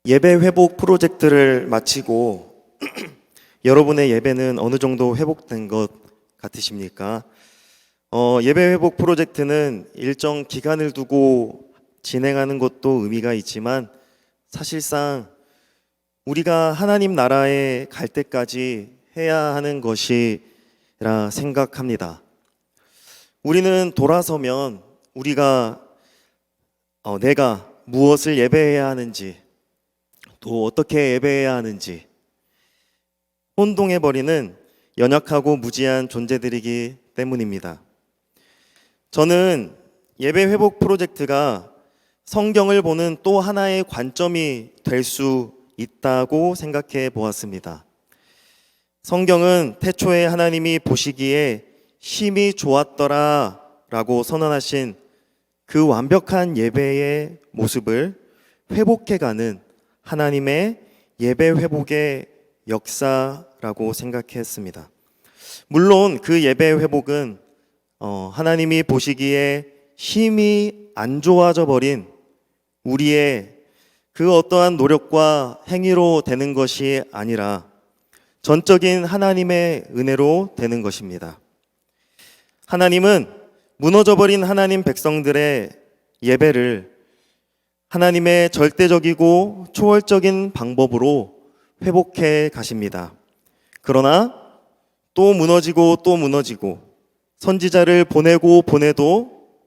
예배 회복 프로젝트를 마치고 여러분의 예배는 어느 정도 회복된 것 같으십니까? 예배 회복 프로젝트는 일정 기간을 두고 진행하는 것도 의미가 있지만 사실상 우리가 하나님 나라에 갈 때까지 해야 하는 것이라 생각합니다. 우리는 돌아서면 내가 무엇을 예배해야 하는지, 또 어떻게 예배해야 하는지 혼동해버리는 연약하고 무지한 존재들이기 때문입니다. 저는 예배 회복 프로젝트가 성경을 보는 또 하나의 관점이 될 수 있다고 생각해 보았습니다. 성경은 태초에 하나님이 보시기에 심히 좋았더라 라고 선언하신 그 완벽한 예배의 모습을 회복해가는 하나님의 예배 회복의 역사라고 생각했습니다. 물론 그 예배 회복은 하나님이 보시기에 심히 안 좋아져 버린 우리의 그 어떠한 노력과 행위로 되는 것이 아니라 전적인 하나님의 은혜로 되는 것입니다. 하나님은 무너져버린 하나님 백성들의 예배를 하나님의 절대적이고 초월적인 방법으로 회복해 가십니다. 그러나 또 무너지고 또 무너지고 선지자를 보내도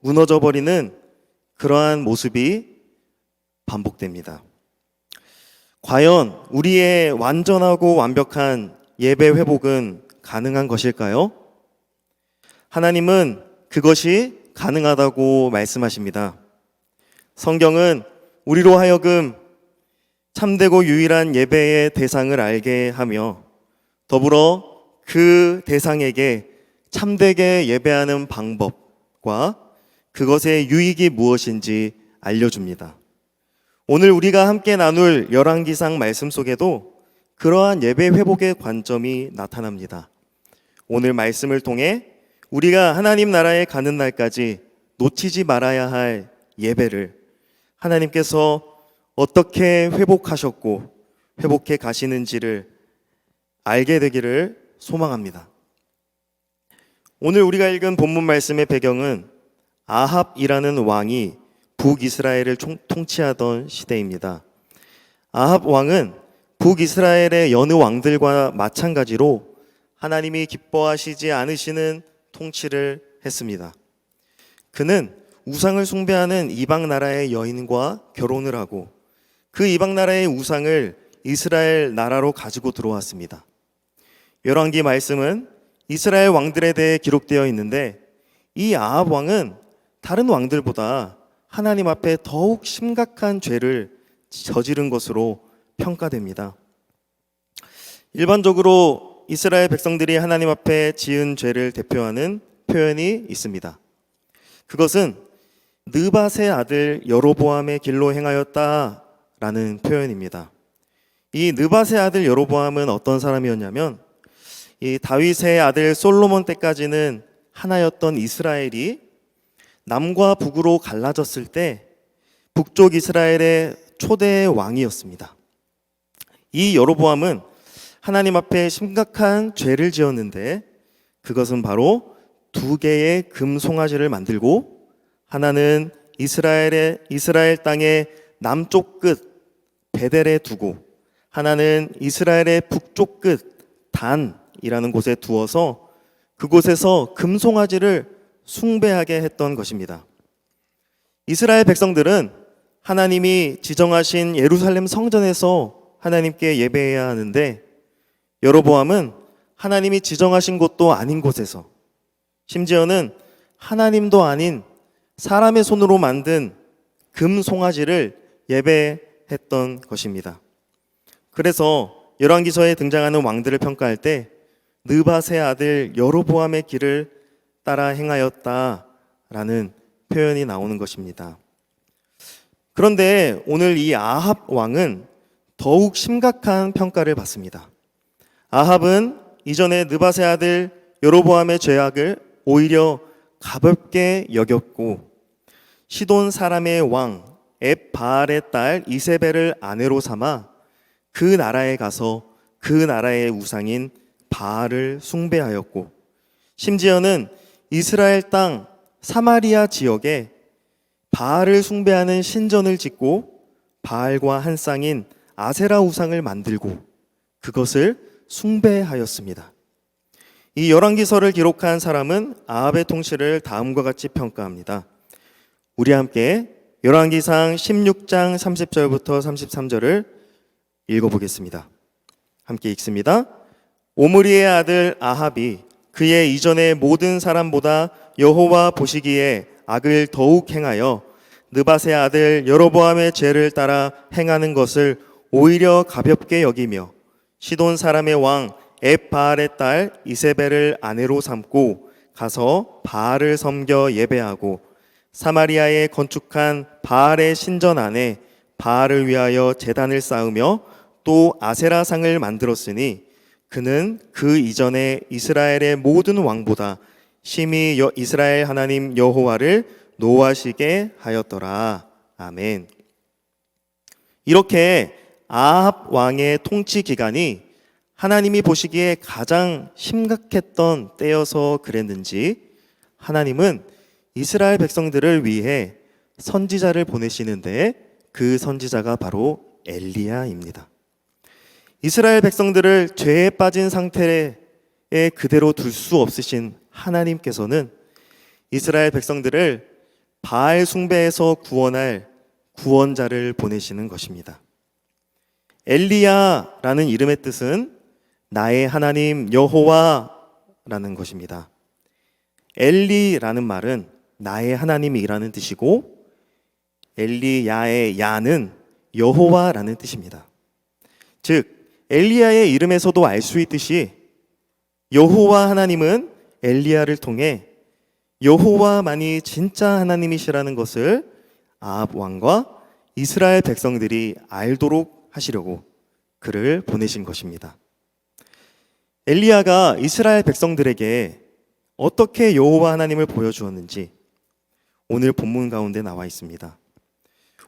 무너져버리는 그러한 모습이 반복됩니다. 과연 우리의 완전하고 완벽한 예배 회복은 가능한 것일까요? 하나님은 그것이 가능하다고 말씀하십니다. 성경은 우리로 하여금 참되고 유일한 예배의 대상을 알게 하며 더불어 그 대상에게 참되게 예배하는 방법과 그것의 유익이 무엇인지 알려줍니다. 오늘 우리가 함께 나눌 열왕기상 말씀 속에도 그러한 예배 회복의 관점이 나타납니다. 오늘 말씀을 통해 우리가 하나님 나라에 가는 날까지 놓치지 말아야 할 예배를 하나님께서 어떻게 회복하셨고 회복해 가시는지를 알게 되기를 소망합니다. 오늘 우리가 읽은 본문 말씀의 배경은 아합이라는 왕이 북이스라엘을 통치하던 시대입니다. 아합 왕은 북이스라엘의 여느 왕들과 마찬가지로 하나님이 기뻐하시지 않으시는 통치를 했습니다. 그는 우상을 숭배하는 이방 나라의 여인과 결혼을 하고 그 이방 나라의 우상을 이스라엘 나라로 가지고 들어왔습니다. 열왕기 말씀은 이스라엘 왕들에 대해 기록되어 있는데 이 아합 왕은 다른 왕들보다 하나님 앞에 더욱 심각한 죄를 저지른 것으로 평가됩니다. 일반적으로 이스라엘 백성들이 하나님 앞에 지은 죄를 대표하는 표현이 있습니다. 그것은 느밧의 아들 여로보암의 길로 행하였다라는 표현입니다. 이 느밧의 아들 여로보암은 어떤 사람이었냐면 이 다윗의 아들 솔로몬 때까지는 하나였던 이스라엘이 남과 북으로 갈라졌을 때 북쪽 이스라엘의 초대 왕이었습니다. 이 여로보암은 하나님 앞에 심각한 죄를 지었는데 그것은 바로 두 개의 금 송아지를 만들고 하나는 이스라엘 땅의 남쪽 끝 베델에 두고 하나는 이스라엘의 북쪽 끝 단이라는 곳에 두어서 그곳에서 금송아지를 숭배하게 했던 것입니다. 이스라엘 백성들은 하나님이 지정하신 예루살렘 성전에서 하나님께 예배해야 하는데 여로보암은 하나님이 지정하신 곳도 아닌 곳에서 심지어는 하나님도 아닌 사람의 손으로 만든 금 송아지를 예배했던 것입니다. 그래서 열왕기서에 등장하는 왕들을 평가할 때 느밧의 아들 여로보암의 길을 따라 행하였다라는 표현이 나오는 것입니다. 그런데 오늘 이 아합 왕은 더욱 심각한 평가를 받습니다. 아합은 이전에 느밧의 아들 여로보암의 죄악을 오히려 가볍게 여겼고 시돈 사람의 왕 앱바알의 딸 이세벨을 아내로 삼아 그 나라에 가서 그 나라의 우상인 바알을 숭배하였고, 심지어는 이스라엘 땅 사마리아 지역에 바알을 숭배하는 신전을 짓고 바알과 한 쌍인 아세라 우상을 만들고 그것을 숭배하였습니다. 이 열왕기서를 기록한 사람은 아합의 통치를 다음과 같이 평가합니다. 우리 함께 열왕기상 16장 30절부터 33절을 읽어보겠습니다. 함께 읽습니다. 오므리의 아들 아합이 그의 이전의 모든 사람보다 여호와 보시기에 악을 더욱 행하여 느밧의 아들 여로보암의 죄를 따라 행하는 것을 오히려 가볍게 여기며 시돈 사람의 왕 앱바알의 딸 이세벨을 아내로 삼고 가서 바알을 섬겨 예배하고 사마리아에 건축한 바알의 신전 안에 바알을 위하여 제단을 쌓으며 또 아세라상을 만들었으니 그는 그 이전에 이스라엘의 모든 왕보다 심히 이스라엘 하나님 여호와를 노하시게 하였더라. 아멘. 이렇게 아합 왕의 통치 기간이 하나님이 보시기에 가장 심각했던 때여서 그랬는지 하나님은 이스라엘 백성들을 위해 선지자를 보내시는데 그 선지자가 바로 엘리야입니다. 이스라엘 백성들을 죄에 빠진 상태에 그대로 둘 수 없으신 하나님께서는 이스라엘 백성들을 바알 숭배에서 구원할 구원자를 보내시는 것입니다. 엘리야라는 이름의 뜻은 나의 하나님 여호와라는 것입니다. 엘리라는 말은 나의 하나님이라는 뜻이고 엘리야의 야는 여호와라는 뜻입니다. 즉 엘리야의 이름에서도 알 수 있듯이 여호와 하나님은 엘리야를 통해 여호와만이 진짜 하나님이시라는 것을 아합 왕과 이스라엘 백성들이 알도록 하시려고 그를 보내신 것입니다. 엘리야가 이스라엘 백성들에게 어떻게 여호와 하나님을 보여주었는지 오늘 본문 가운데 나와 있습니다.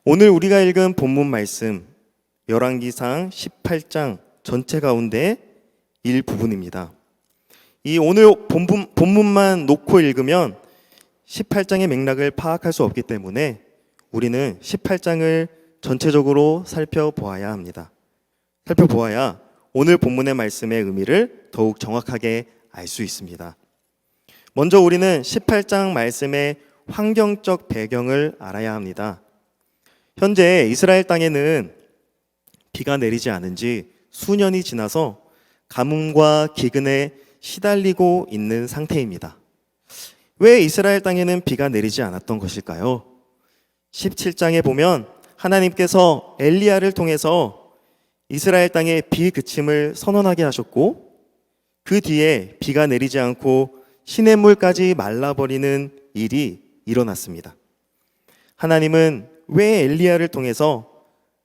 오늘 우리가 읽은 본문 말씀 열왕기상 18장 전체 가운데 일부분입니다. 이 오늘 본문만 놓고 읽으면 18장의 맥락을 파악할 수 없기 때문에 우리는 18장을 전체적으로 살펴보아야 합니다. 살펴보아야 오늘 본문의 말씀의 의미를 더욱 정확하게 알 수 있습니다. 먼저 우리는 18장 말씀의 환경적 배경을 알아야 합니다. 현재 이스라엘 땅에는 비가 내리지 않은 지 수년이 지나서 가뭄과 기근에 시달리고 있는 상태입니다. 왜 이스라엘 땅에는 비가 내리지 않았던 것일까요? 17장에 보면 하나님께서 엘리야를 통해서 이스라엘 땅에 비 그침을 선언하게 하셨고 그 뒤에 비가 내리지 않고 시냇물까지 말라버리는 일이 일어났습니다. 하나님은 왜 엘리야를 통해서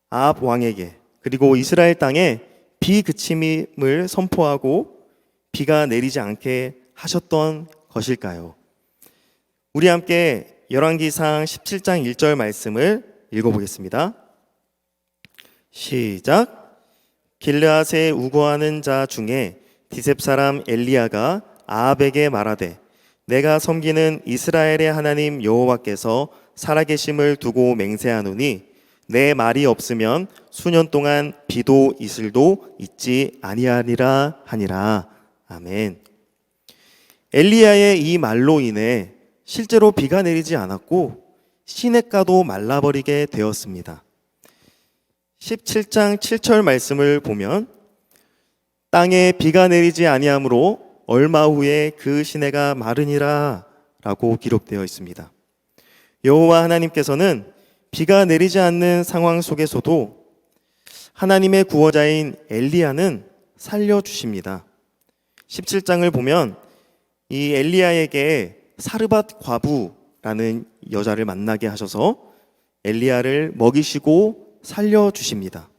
아합 왕에게 그리고 이스라엘 땅에 비 그침을 선포하고 비가 내리지 않게 하셨던 것일까요? 우리 함께 열왕기상 17장 1절 말씀을 읽어보겠습니다. 시작. 길르앗에 우거하는 자 중에 디셉 사람 엘리야가 아합에게 말하되 내가 섬기는 이스라엘의 하나님 여호와께서 살아계심을 두고 맹세하노니 내 말이 없으면 수년 동안 비도 이슬도 있지 아니하리라 하니라. 아멘. 엘리야의 이 말로 인해 실제로 비가 내리지 않았고 시냇가도 말라버리게 되었습니다. 17장 7절 말씀을 보면 땅에 비가 내리지 아니하므로 얼마 후에 그 시내가 마르니라 라고 기록되어 있습니다. 여호와 하나님께서는 비가 내리지 않는 상황 속에서도 하나님의 구원자인 엘리야는 살려주십니다. 17장을 보면 이 엘리야에게 사르밧 과부라는 여자를 만나게 하셔서 엘리야를 먹이시고 살려주십니다.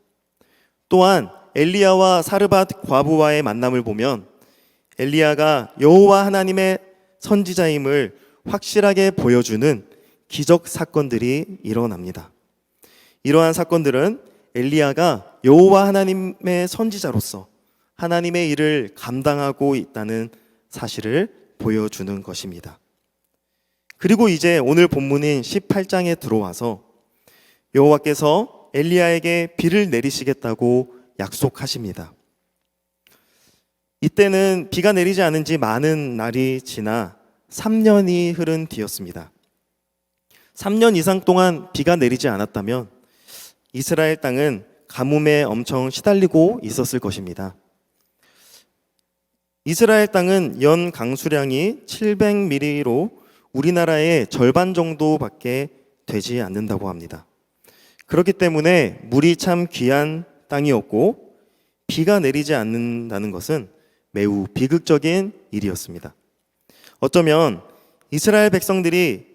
또한 엘리야와 사르밧 과부와의 만남을 보면 엘리야가 여호와 하나님의 선지자임을 확실하게 보여주는 기적 사건들이 일어납니다. 이러한 사건들은 엘리야가 여호와 하나님의 선지자로서 하나님의 일을 감당하고 있다는 사실을 보여주는 것입니다. 그리고 이제 오늘 본문인 18장에 들어와서 여호와께서 엘리야에게 비를 내리시겠다고 약속하십니다. 이때는 비가 내리지 않은 지 많은 날이 지나 3년이 흐른 뒤였습니다. 3년 이상 동안 비가 내리지 않았다면 이스라엘 땅은 가뭄에 엄청 시달리고 있었을 것입니다. 이스라엘 땅은 연 강수량이 700mm로 우리나라의 절반 정도밖에 되지 않는다고 합니다. 그렇기 때문에 물이 참 귀한 땅이었고 비가 내리지 않는다는 것은 매우 비극적인 일이었습니다. 어쩌면 이스라엘 백성들이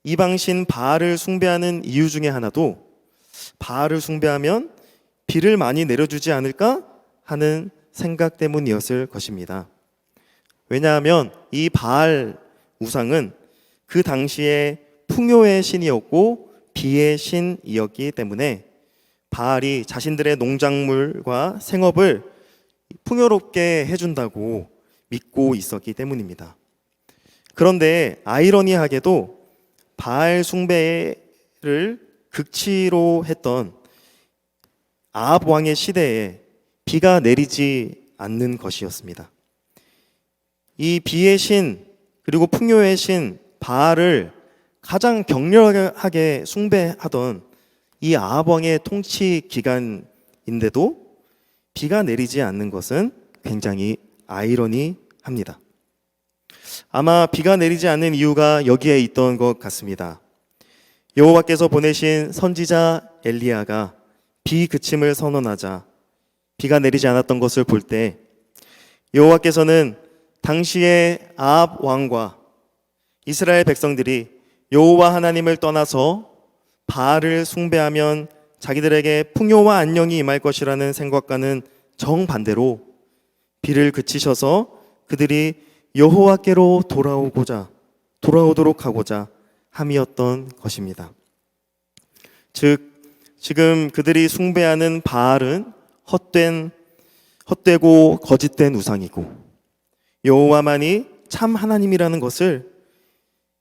이방신 바알을 숭배하는 이유 중에 하나도 바알을 숭배하면 비를 많이 내려주지 않을까 하는 생각 때문이었을 것입니다. 왜냐하면 이 바알 우상은 그 당시에 풍요의 신이었고 비의 신이었기 때문에 바알이 자신들의 농작물과 생업을 풍요롭게 해준다고 믿고 있었기 때문입니다. 그런데 아이러니하게도 바알 숭배를 극치로 했던 아합 왕의 시대에 비가 내리지 않는 것이었습니다. 이 비의 신 그리고 풍요의 신 바알을 가장 격렬하게 숭배하던 이 아합 왕의 통치 기간인데도 비가 내리지 않는 것은 굉장히 아이러니합니다. 아마 비가 내리지 않는 이유가 여기에 있던 것 같습니다. 여호와께서 보내신 선지자 엘리야가 비 그침을 선언하자 비가 내리지 않았던 것을 볼 때 여호와께서는 당시의 아합 왕과 이스라엘 백성들이 여호와 하나님을 떠나서 바알을 숭배하면 자기들에게 풍요와 안녕이 임할 것이라는 생각과는 정반대로 비를 그치셔서 그들이 여호와께로 돌아오도록 하고자 함이었던 것입니다. 즉 지금 그들이 숭배하는 바알은 헛되고 거짓된 우상이고 여호와만이 참 하나님이라는 것을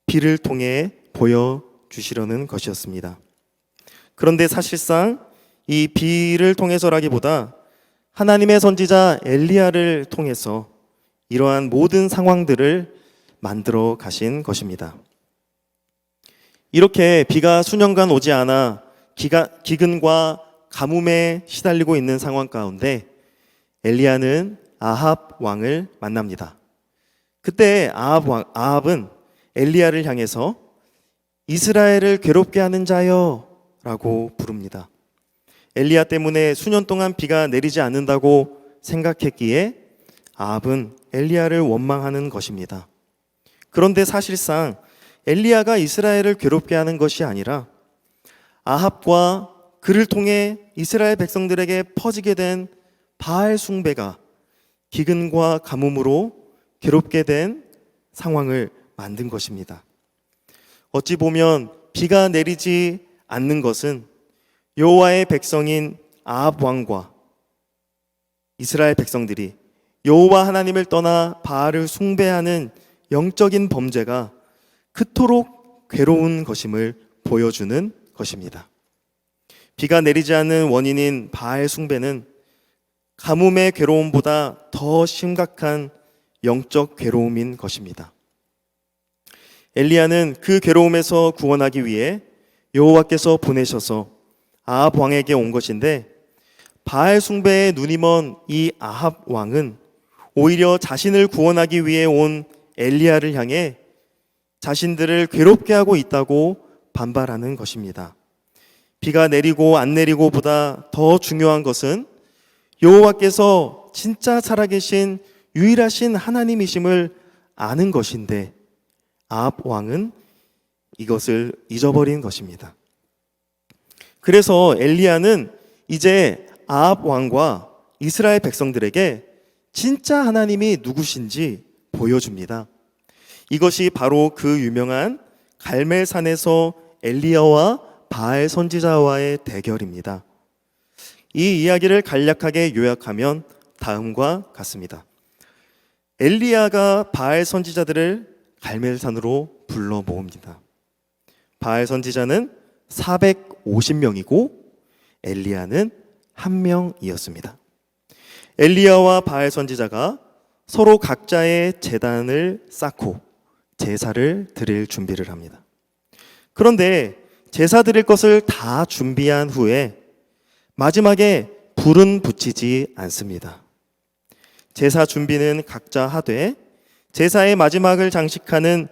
비를 통해 보여주시려는 것이었습니다. 그런데 사실상 이 비를 통해서라기보다 하나님의 선지자 엘리야를 통해서 이러한 모든 상황들을 만들어 가신 것입니다. 이렇게 비가 수년간 오지 않아 기근과 가뭄에 시달리고 있는 상황 가운데 엘리야는 아합 왕을 만납니다. 그때 아합은 엘리야를 향해서 이스라엘을 괴롭게 하는 자여 라고 부릅니다. 엘리야 때문에 수년 동안 비가 내리지 않는다고 생각했기에 아합은 엘리야를 원망하는 것입니다. 그런데 사실상 엘리야가 이스라엘을 괴롭게 하는 것이 아니라 아합과 그를 통해 이스라엘 백성들에게 퍼지게 된 바알 숭배가 기근과 가뭄으로 괴롭게 된 상황을 만든 것입니다. 어찌 보면 비가 내리지 않는 것은 여호와의 백성인 아합 왕과 이스라엘 백성들이 여호와 하나님을 떠나 바알을 숭배하는 영적인 범죄가 그토록 괴로운 것임을 보여주는 것입니다. 비가 내리지 않는 원인인 바알 숭배는 가뭄의 괴로움보다 더 심각한 영적 괴로움인 것입니다. 엘리야는 그 괴로움에서 구원하기 위해 여호와께서 보내셔서 아합 왕에게 온 것인데 바알 숭배에 눈이 먼 이 아합 왕은 오히려 자신을 구원하기 위해 온 엘리야를 향해 자신들을 괴롭게 하고 있다고 반발하는 것입니다. 비가 내리고 안 내리고보다 더 중요한 것은 여호와께서 진짜 살아계신 유일하신 하나님이심을 아는 것인데 아합 왕은 이것을 잊어버린 것입니다. 그래서 엘리야는 이제 아합 왕과 이스라엘 백성들에게 진짜 하나님이 누구신지 보여줍니다. 이것이 바로 그 유명한 갈멜산에서 엘리야와 바알 선지자와의 대결입니다. 이 이야기를 간략하게 요약하면 다음과 같습니다. 엘리야가 바알 선지자들을 갈멜산으로 불러 모읍니다. 바알 선지자는 450명이고 엘리야는 1명이었습니다. 엘리야와 바알 선지자가 서로 각자의 제단을 쌓고 제사를 드릴 준비를 합니다. 그런데 제사 드릴 것을 다 준비한 후에 마지막에 불은 붙이지 않습니다. 제사 준비는 각자 하되 제사의 마지막을 장식하는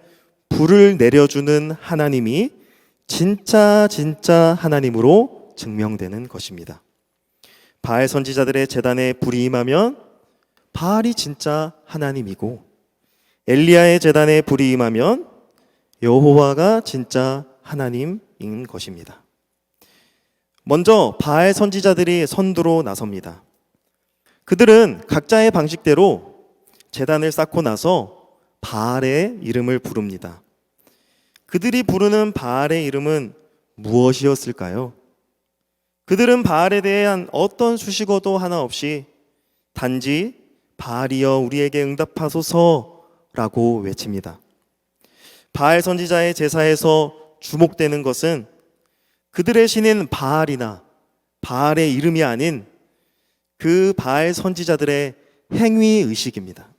불을 내려주는 하나님이 진짜 하나님으로 증명되는 것입니다. 바알 선지자들의 제단에 불이 임하면 바알이 진짜 하나님이고 엘리야의 제단에 불이 임하면 여호와가 진짜 하나님인 것입니다. 먼저 바알 선지자들이 선두로 나섭니다. 그들은 각자의 방식대로 제단을 쌓고 나서 바알의 이름을 부릅니다. 그들이 부르는 바알의 이름은 무엇이었을까요? 그들은 바알에 대한 어떤 수식어도 하나 없이 단지 바알이여 우리에게 응답하소서라고 외칩니다. 바알 선지자의 제사에서 주목되는 것은 그들의 신인 바알이나 바알의 이름이 아닌 그 바알 선지자들의 행위의식입니다.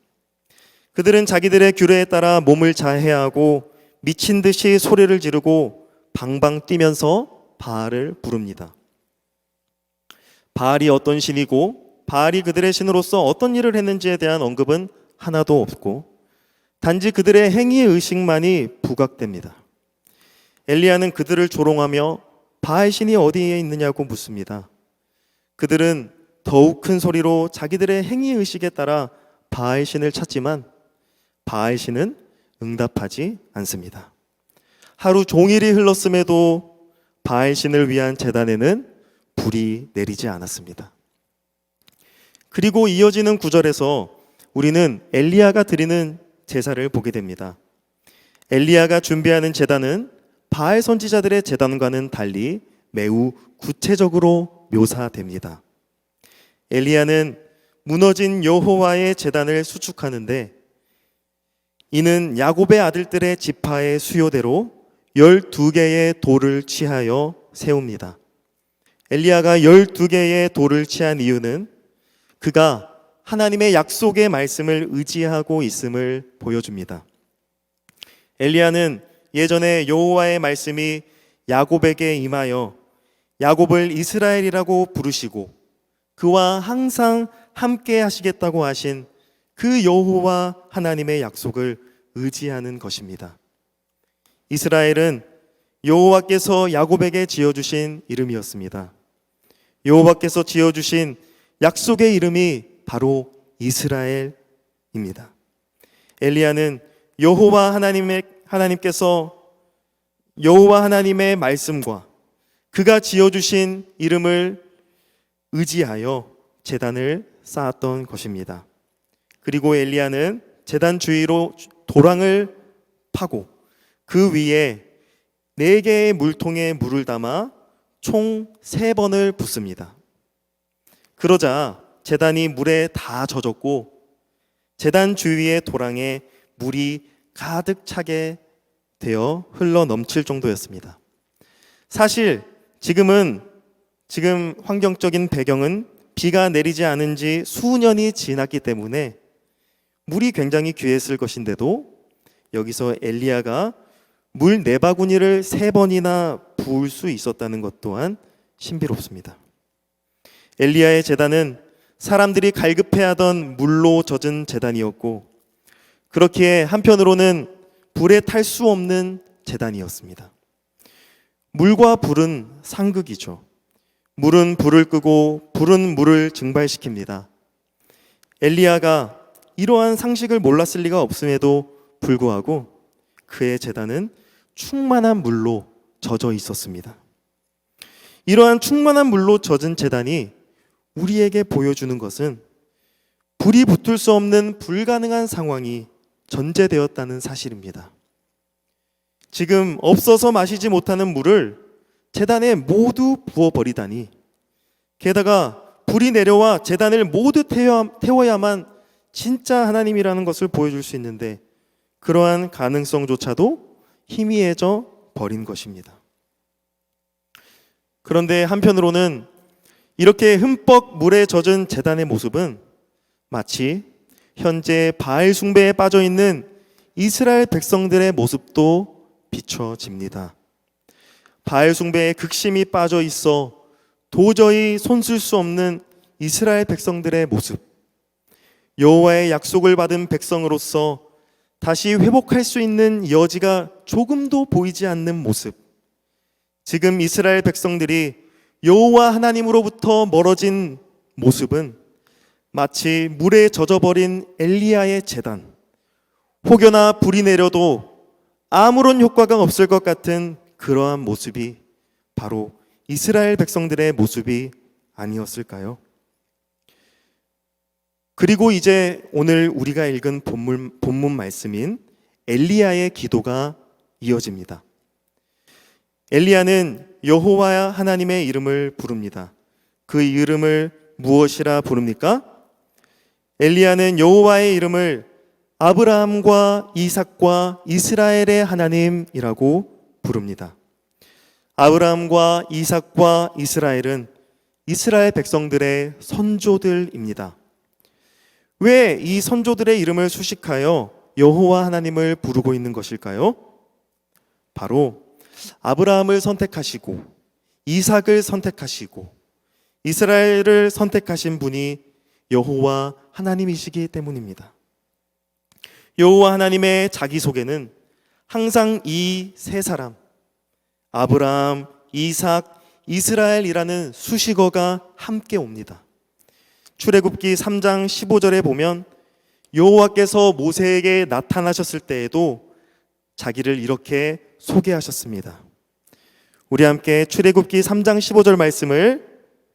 그들은 자기들의 규례에 따라 몸을 자해하고 미친 듯이 소리를 지르고 방방 뛰면서 바알을 부릅니다. 바알이 어떤 신이고 바알이 그들의 신으로서 어떤 일을 했는지에 대한 언급은 하나도 없고 단지 그들의 행위의식만이 부각됩니다. 엘리야는 그들을 조롱하며 바알 신이 어디에 있느냐고 묻습니다. 그들은 더욱 큰 소리로 자기들의 행위의식에 따라 바알 신을 찾지만 바알 신은 응답하지 않습니다. 하루 종일이 흘렀음에도 바알 신을 위한 제단에는 불이 내리지 않았습니다. 그리고 이어지는 구절에서 우리는 엘리야가 드리는 제사를 보게 됩니다. 엘리야가 준비하는 제단은 바알 선지자들의 제단과는 달리 매우 구체적으로 묘사됩니다. 엘리야는 무너진 여호와의 제단을 수축하는데 이는 야곱의 아들들의 지파의 수요대로 12개의 돌을 취하여 세웁니다. 엘리야가 12개의 돌을 취한 이유는 그가 하나님의 약속의 말씀을 의지하고 있음을 보여줍니다. 엘리야는 예전에 여호와의 말씀이 야곱에게 임하여 야곱을 이스라엘이라고 부르시고 그와 항상 함께 하시겠다고 하신 그 여호와 하나님의 약속을 의지하는 것입니다. 이스라엘은 여호와께서 야곱에게 지어주신 이름이었습니다. 여호와께서 지어주신 약속의 이름이 바로 이스라엘입니다. 엘리야는 여호와 하나님의 말씀과 그가 지어주신 이름을 의지하여 제단을 쌓았던 것입니다. 그리고 엘리야는 제단 주위로 도랑을 파고 그 위에 4개의 물통에 물을 담아 총 3번을 붓습니다. 그러자 제단이 물에 다 젖었고 제단 주위의 도랑에 물이 가득 차게 되어 흘러 넘칠 정도였습니다. 사실 지금 환경적인 배경은 비가 내리지 않은 지 수년이 지났기 때문에 물이 굉장히 귀했을 것인데도 여기서 엘리야가 물 4바구니를 3번이나 부을 수 있었다는 것 또한 신비롭습니다. 엘리야의 제단은 사람들이 갈급해하던 물로 젖은 제단이었고 그렇기에 한편으로는 불에 탈 수 없는 제단이었습니다. 물과 불은 상극이죠. 물은 불을 끄고 불은 물을 증발시킵니다. 엘리야가 이러한 상식을 몰랐을 리가 없음에도 불구하고 그의 제단은 충만한 물로 젖어 있었습니다. 이러한 충만한 물로 젖은 제단이 우리에게 보여주는 것은 불이 붙을 수 없는 불가능한 상황이 전제되었다는 사실입니다. 지금 없어서 마시지 못하는 물을 제단에 모두 부어버리다니, 게다가 불이 내려와 제단을 모두 태워야만 진짜 하나님이라는 것을 보여줄 수 있는데 그러한 가능성조차도 희미해져 버린 것입니다. 그런데 한편으로는 이렇게 흠뻑 물에 젖은 제단의 모습은 마치 현재 바알 숭배에 빠져 있는 이스라엘 백성들의 모습도 비춰집니다. 바알 숭배에 극심히 빠져 있어 도저히 손쓸 수 없는 이스라엘 백성들의 모습, 여호와의 약속을 받은 백성으로서 다시 회복할 수 있는 여지가 조금도 보이지 않는 모습, 지금 이스라엘 백성들이 여호와 하나님으로부터 멀어진 모습은 마치 물에 젖어버린 엘리야의 제단, 혹여나 불이 내려도 아무런 효과가 없을 것 같은 그러한 모습이 바로 이스라엘 백성들의 모습이 아니었을까요? 그리고 이제 오늘 우리가 읽은 본문 말씀인 엘리야의 기도가 이어집니다. 엘리야는 여호와 하나님의 이름을 부릅니다. 그 이름을 무엇이라 부릅니까? 엘리야는 여호와의 이름을 아브라함과 이삭과 이스라엘의 하나님이라고 부릅니다. 아브라함과 이삭과 이스라엘은 이스라엘 백성들의 선조들입니다. 왜 이 선조들의 이름을 수식하여 여호와 하나님을 부르고 있는 것일까요? 바로 아브라함을 선택하시고 이삭을 선택하시고 이스라엘을 선택하신 분이 여호와 하나님이시기 때문입니다. 여호와 하나님의 자기소개는 항상 이 세 사람, 아브라함, 이삭, 이스라엘이라는 수식어가 함께 옵니다. 출애굽기 3장 15절에 보면 여호와께서 모세에게 나타나셨을 때에도 자기를 이렇게 소개하셨습니다. 우리 함께 출애굽기 3장 15절 말씀을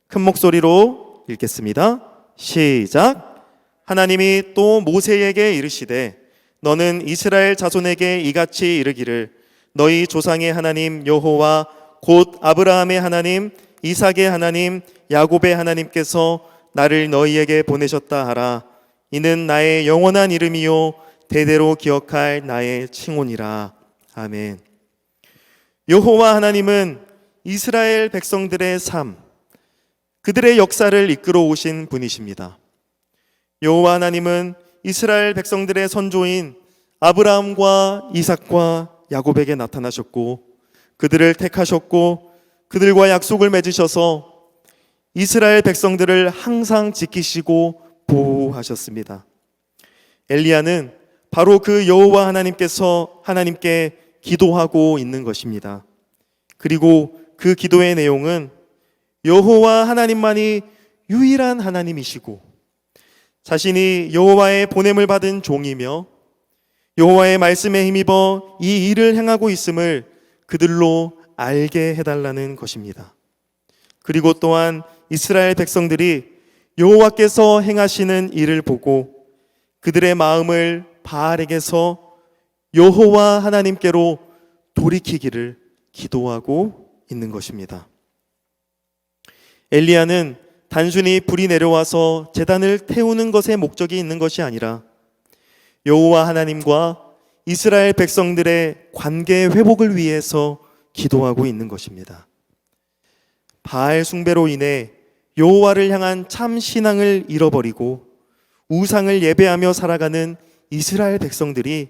큰 목소리로 읽겠습니다. 시작. 하나님이 또 모세에게 이르시되 너는 이스라엘 자손에게 이같이 이르기를 너희 조상의 하나님 여호와 곧 아브라함의 하나님, 이삭의 하나님, 야곱의 하나님께서 나를 너희에게 보내셨다 하라. 이는 나의 영원한 이름이요 대대로 기억할 나의 칭호니라. 아멘. 여호와 하나님은 이스라엘 백성들의 삶, 그들의 역사를 이끌어 오신 분이십니다. 여호와 하나님은 이스라엘 백성들의 선조인 아브라함과 이삭과 야곱에게 나타나셨고 그들을 택하셨고 그들과 약속을 맺으셔서 이스라엘 백성들을 항상 지키시고 보호하셨습니다. 엘리야는 바로 그 여호와 하나님께 기도하고 있는 것입니다. 그리고 그 기도의 내용은 여호와 하나님만이 유일한 하나님이시고 자신이 여호와의 보냄을 받은 종이며 여호와의 말씀에 힘입어 이 일을 행하고 있음을 그들로 알게 해달라는 것입니다. 그리고 또한 이스라엘 백성들이 여호와께서 행하시는 일을 보고 그들의 마음을 바알에게서 여호와 하나님께로 돌이키기를 기도하고 있는 것입니다. 엘리야는 단순히 불이 내려와서 제단을 태우는 것에 목적이 있는 것이 아니라 여호와 하나님과 이스라엘 백성들의 관계 회복을 위해서 기도하고 있는 것입니다. 바알 숭배로 인해 여호와를 향한 참 신앙을 잃어버리고 우상을 예배하며 살아가는 이스라엘 백성들이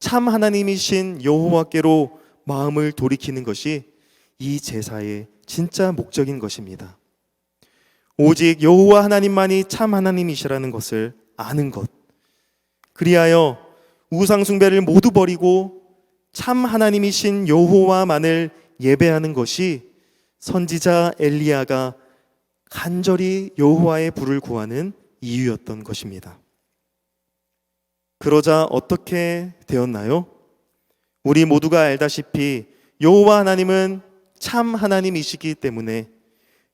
참 하나님이신 여호와께로 마음을 돌이키는 것이 이 제사의 진짜 목적인 것입니다. 오직 여호와 하나님만이 참 하나님이시라는 것을 아는 것, 그리하여 우상 숭배를 모두 버리고 참 하나님이신 여호와만을 예배하는 것이 선지자 엘리야가 간절히 여호와의 불을 구하는 이유였던 것입니다. 그러자 어떻게 되었나요? 우리 모두가 알다시피 여호와 하나님은 참 하나님이시기 때문에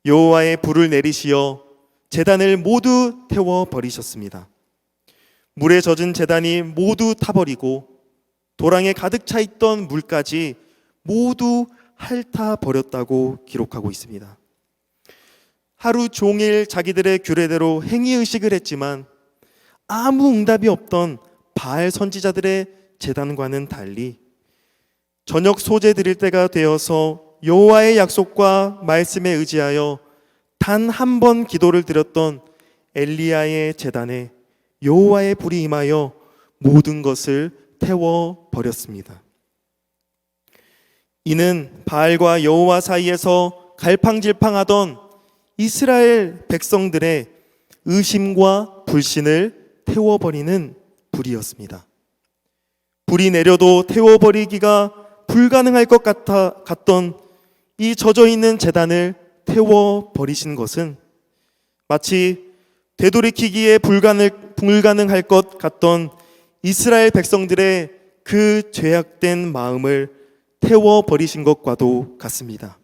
여호와의 불을 내리시어 제단을 모두 태워 버리셨습니다. 물에 젖은 제단이 모두 타버리고 도랑에 가득 차 있던 물까지 모두 핥아 버렸다고 기록하고 있습니다. 하루 종일 자기들의 규례대로 행위의식을 했지만 아무 응답이 없던 바알 선지자들의 제단과는 달리 저녁 소제 드릴 때가 되어서 여호와의 약속과 말씀에 의지하여 단 한 번 기도를 드렸던 엘리야의 제단에 여호와의 불이 임하여 모든 것을 태워 버렸습니다. 이는 바알과 여호와 사이에서 갈팡질팡하던 이스라엘 백성들의 의심과 불신을 태워버리는 불이었습니다. 불이 내려도 태워버리기가 불가능할 것 같던 이 젖어있는 제단을 태워버리신 것은 마치 되돌이키기에 불가능할 것 같던 이스라엘 백성들의 그 죄악된 마음을 태워버리신 것과도 같습니다.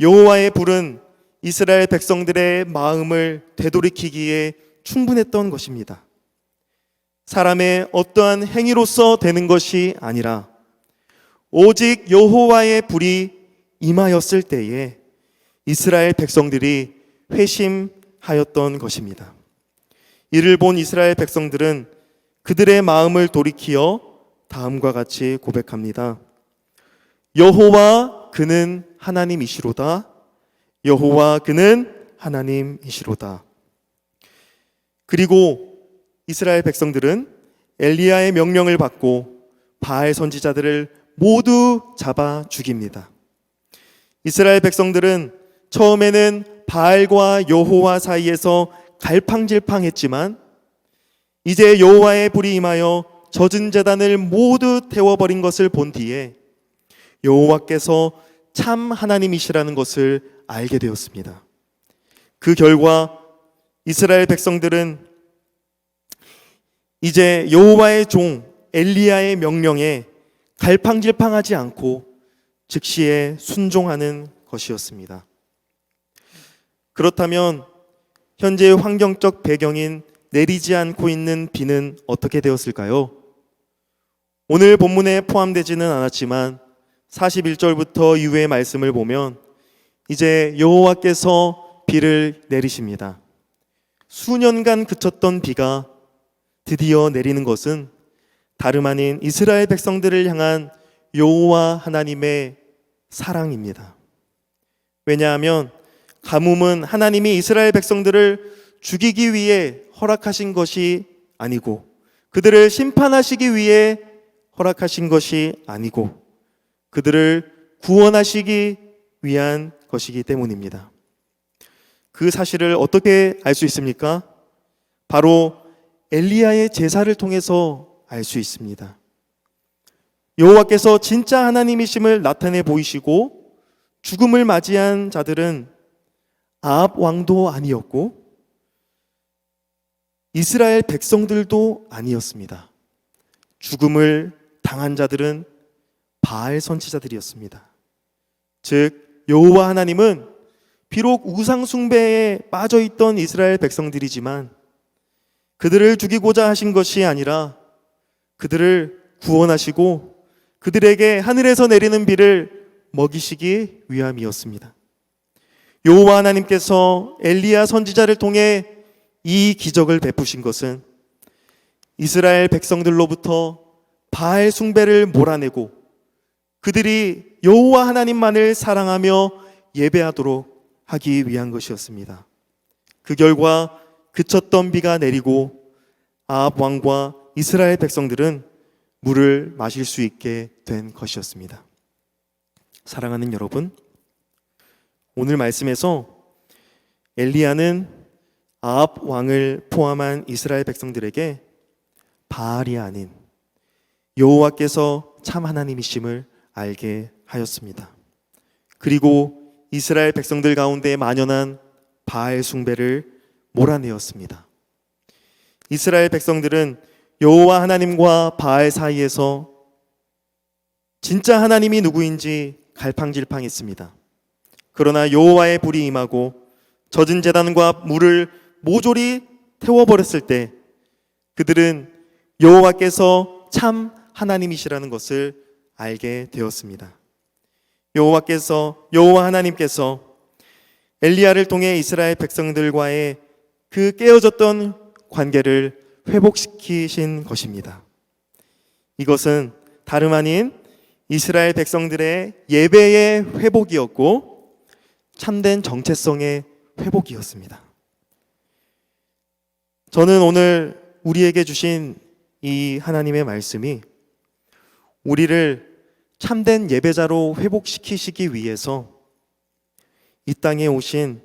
여호와의 불은 이스라엘 백성들의 마음을 되돌이키기에 충분했던 것입니다. 사람의 어떠한 행위로서 되는 것이 아니라 오직 여호와의 불이 임하였을 때에 이스라엘 백성들이 회심하였던 것입니다. 이를 본 이스라엘 백성들은 그들의 마음을 돌이키어 다음과 같이 고백합니다. 여호와 그는 하나님이시로다. 여호와 그는 하나님이시로다. 그리고 이스라엘 백성들은 엘리야의 명령을 받고 바알 선지자들을 모두 잡아 죽입니다. 이스라엘 백성들은 처음에는 바알과 여호와 사이에서 갈팡질팡했지만 이제 여호와의 불이 임하여 젖은 제단을 모두 태워버린 것을 본 뒤에 여호와께서 참 하나님이시라는 것을 알게 되었습니다. 그 결과 이스라엘 백성들은 이제 여호와의 종 엘리야의 명령에 갈팡질팡하지 않고 즉시에 순종하는 것이었습니다. 그렇다면 현재의 환경적 배경인 내리지 않고 있는 비는 어떻게 되었을까요? 오늘 본문에 포함되지는 않았지만 41절부터 이후의 말씀을 보면 이제 여호와께서 비를 내리십니다. 수년간 그쳤던 비가 드디어 내리는 것은 다름 아닌 이스라엘 백성들을 향한 여호와 하나님의 사랑입니다. 왜냐하면 가뭄은 하나님이 이스라엘 백성들을 죽이기 위해 허락하신 것이 아니고 그들을 심판하시기 위해 허락하신 것이 아니고 그들을 구원하시기 위한 것이기 때문입니다. 그 사실을 어떻게 알 수 있습니까? 바로 엘리야의 제사를 통해서 알 수 있습니다. 여호와께서 진짜 하나님이심을 나타내 보이시고 죽음을 맞이한 자들은 아합 왕도 아니었고 이스라엘 백성들도 아니었습니다. 죽음을 당한 자들은 바알 선지자들이었습니다. 즉 여호와 하나님은 비록 우상 숭배에 빠져 있던 이스라엘 백성들이지만 그들을 죽이고자 하신 것이 아니라 그들을 구원하시고 그들에게 하늘에서 내리는 비를 먹이시기 위함이었습니다. 여호와 하나님께서 엘리야 선지자를 통해 이 기적을 베푸신 것은 이스라엘 백성들로부터 바알 숭배를 몰아내고 그들이 여호와 하나님만을 사랑하며 예배하도록 하기 위한 것이었습니다. 그 결과 그쳤던 비가 내리고 아합 왕과 이스라엘 백성들은 물을 마실 수 있게 된 것이었습니다. 사랑하는 여러분, 오늘 말씀에서 엘리야는 아합 왕을 포함한 이스라엘 백성들에게 바알이 아닌 여호와께서 참 하나님이심을 알게 하였습니다. 그리고 이스라엘 백성들 가운데 만연한 바알 숭배를 몰아내었습니다. 이스라엘 백성들은 여호와 하나님과 바알 사이에서 진짜 하나님이 누구인지 갈팡질팡했습니다. 그러나 여호와의 불이 임하고 젖은 제단과 물을 모조리 태워버렸을 때 그들은 여호와께서 참 하나님이시라는 것을 알게 되었습니다. 여호와 하나님께서 엘리야를 통해 이스라엘 백성들과의 그 깨어졌던 관계를 회복시키신 것입니다. 이것은 다름 아닌 이스라엘 백성들의 예배의 회복이었고 참된 정체성의 회복이었습니다. 저는 오늘 우리에게 주신 이 하나님의 말씀이 우리를 참된 예배자로 회복시키시기 위해서 이 땅에 오신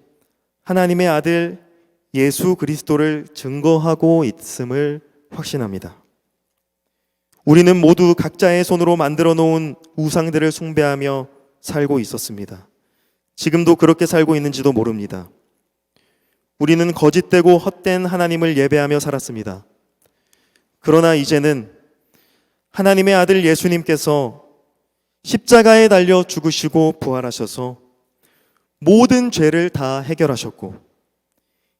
하나님의 아들 예수 그리스도를 증거하고 있음을 확신합니다. 우리는 모두 각자의 손으로 만들어 놓은 우상들을 숭배하며 살고 있었습니다. 지금도 그렇게 살고 있는지도 모릅니다. 우리는 거짓되고 헛된 하나님을 예배하며 살았습니다. 그러나 이제는 하나님의 아들 예수님께서 십자가에 달려 죽으시고 부활하셔서 모든 죄를 다 해결하셨고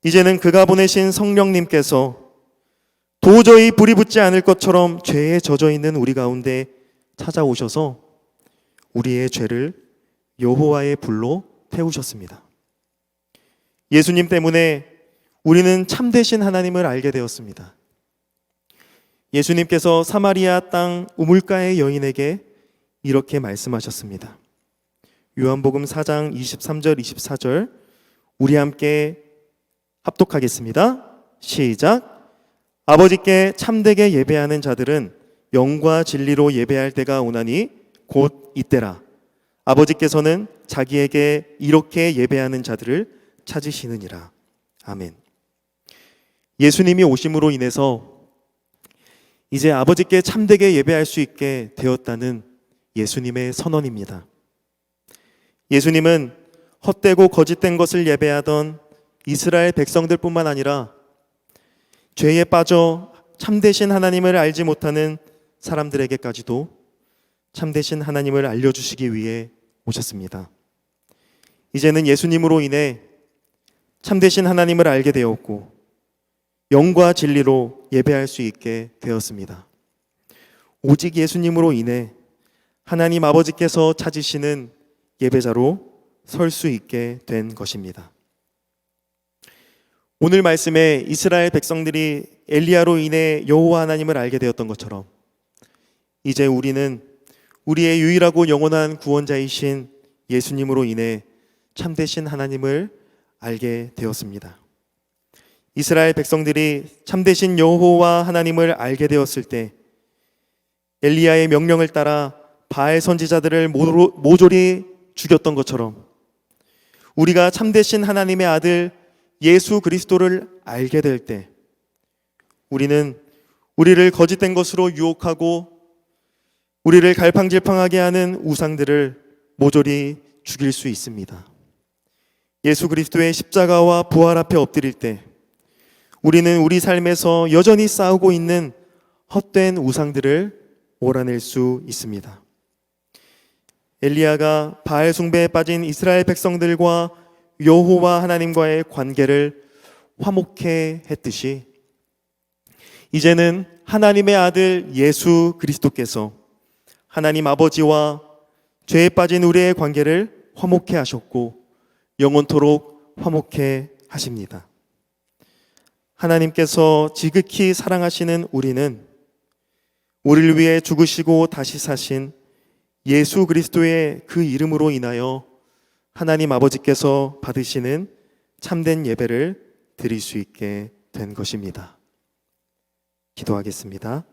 이제는 그가 보내신 성령님께서 도저히 불이 붙지 않을 것처럼 죄에 젖어 있는 우리 가운데 찾아오셔서 우리의 죄를 여호와의 불로 태우셨습니다. 예수님 때문에 우리는 참되신 하나님을 알게 되었습니다. 예수님께서 사마리아 땅 우물가의 여인에게 이렇게 말씀하셨습니다. 요한복음 4장 23절 24절 우리 함께 합독하겠습니다. 시작. 아버지께 참되게 예배하는 자들은 영과 진리로 예배할 때가 오나니 곧 이때라. 아버지께서는 자기에게 이렇게 예배하는 자들을 찾으시느니라. 아멘. 예수님이 오심으로 인해서 이제 아버지께 참되게 예배할 수 있게 되었다는 예수님의 선언입니다. 예수님은 헛되고 거짓된 것을 예배하던 이스라엘 백성들뿐만 아니라 죄에 빠져 참되신 하나님을 알지 못하는 사람들에게까지도 참되신 하나님을 알려주시기 위해 오셨습니다. 이제는 예수님으로 인해 참되신 하나님을 알게 되었고 영과 진리로 예배할 수 있게 되었습니다. 오직 예수님으로 인해 하나님 아버지께서 찾으시는 예배자로 설 수 있게 된 것입니다. 오늘 말씀에 이스라엘 백성들이 엘리야로 인해 여호와 하나님을 알게 되었던 것처럼 이제 우리는 우리의 유일하고 영원한 구원자이신 예수님으로 인해 참되신 하나님을 알게 되었습니다. 이스라엘 백성들이 참되신 여호와 하나님을 알게 되었을 때 엘리야의 명령을 따라 바알 선지자들을 모조리 죽였던 것처럼 우리가 참되신 하나님의 아들 예수 그리스도를 알게 될 때 우리는 우리를 거짓된 것으로 유혹하고 우리를 갈팡질팡하게 하는 우상들을 모조리 죽일 수 있습니다. 예수 그리스도의 십자가와 부활 앞에 엎드릴 때 우리는 우리 삶에서 여전히 싸우고 있는 헛된 우상들을 몰아낼 수 있습니다. 엘리야가 바알 숭배에 빠진 이스라엘 백성들과 여호와 하나님과의 관계를 화목해 했듯이 이제는 하나님의 아들 예수 그리스도께서 하나님 아버지와 죄에 빠진 우리의 관계를 화목해 하셨고 영원토록 화목해 하십니다. 하나님께서 지극히 사랑하시는 우리는 우리를 위해 죽으시고 다시 사신 예수 그리스도의 그 이름으로 인하여 하나님 아버지께서 받으시는 참된 예배를 드릴 수 있게 된 것입니다. 기도하겠습니다.